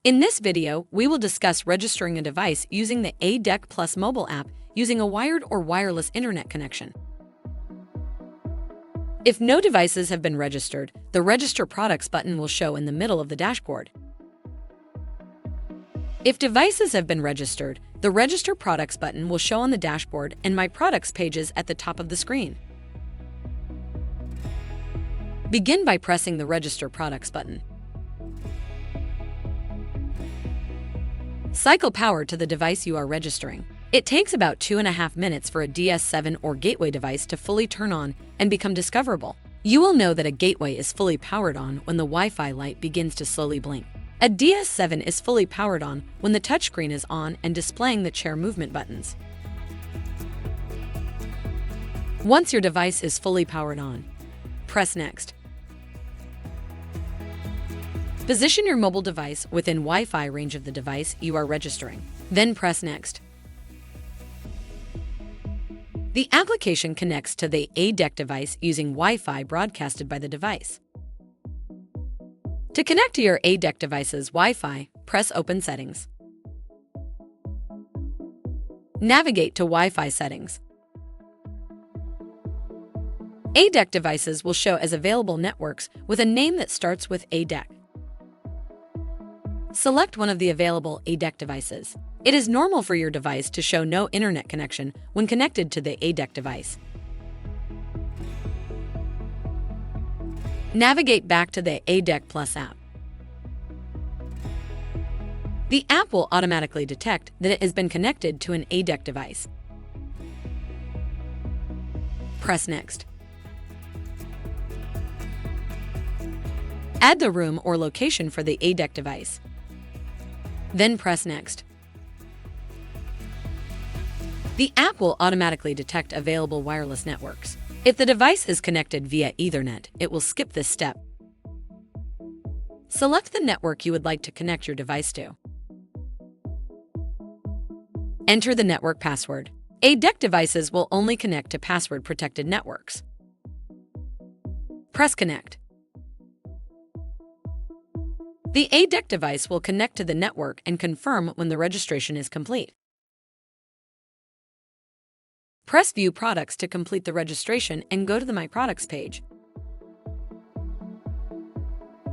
In this video, we will discuss registering a device using the A-dec Plus mobile app using a wired or wireless internet connection. If no devices have been registered, the Register Products button will show in the middle of the dashboard. If devices have been registered, the Register Products button will show on the dashboard and My Products pages at the top of the screen. Begin by pressing the Register Products button. Cycle power to the device you are registering. It takes about 2.5 minutes for a DS7 or gateway device to fully turn on and become discoverable. You will know that a gateway is fully powered on when the Wi-Fi light begins to slowly blink. A DS7 is fully powered on when the touchscreen is on and displaying the chair movement buttons. Once your device is fully powered on, press Next. Position your mobile device within Wi-Fi range of the device you are registering. Then press Next. The application connects to the A-dec device using Wi-Fi broadcasted by the device. To connect to your A-dec device's Wi-Fi, press Open Settings. Navigate to Wi-Fi settings. A-dec devices will show as available networks with a name that starts with A-dec. Select one of the available A-dec devices. It is normal for your device to show no internet connection when connected to the A-dec device. Navigate back to the A-dec Plus app. The app will automatically detect that it has been connected to an A-dec device. Press Next. Add the room or location for the A-dec device. Then press Next. The app will automatically detect available wireless networks. If the device is connected via Ethernet, it will skip this step. Select the network you would like to connect your device to. Enter the network password. A-dec devices will only connect to password-protected networks. Press Connect. The A-dec device will connect to the network and confirm when the registration is complete. Press View Products to complete the registration and go to the My Products page.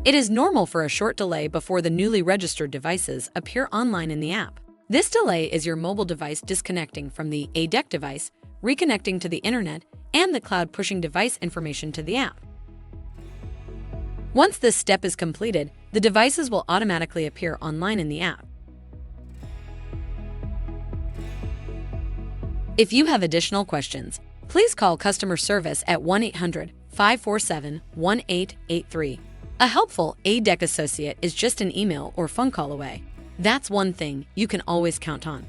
It is normal for a short delay before the newly registered devices appear online in the app. This delay is your mobile device disconnecting from the A-dec device, reconnecting to the internet, and the cloud pushing device information to the app. Once this step is completed, the devices will automatically appear online in the app. If you have additional questions, please call customer service at 1-800-547-1883. A helpful A-dec associate is just an email or phone call away. That's one thing you can always count on.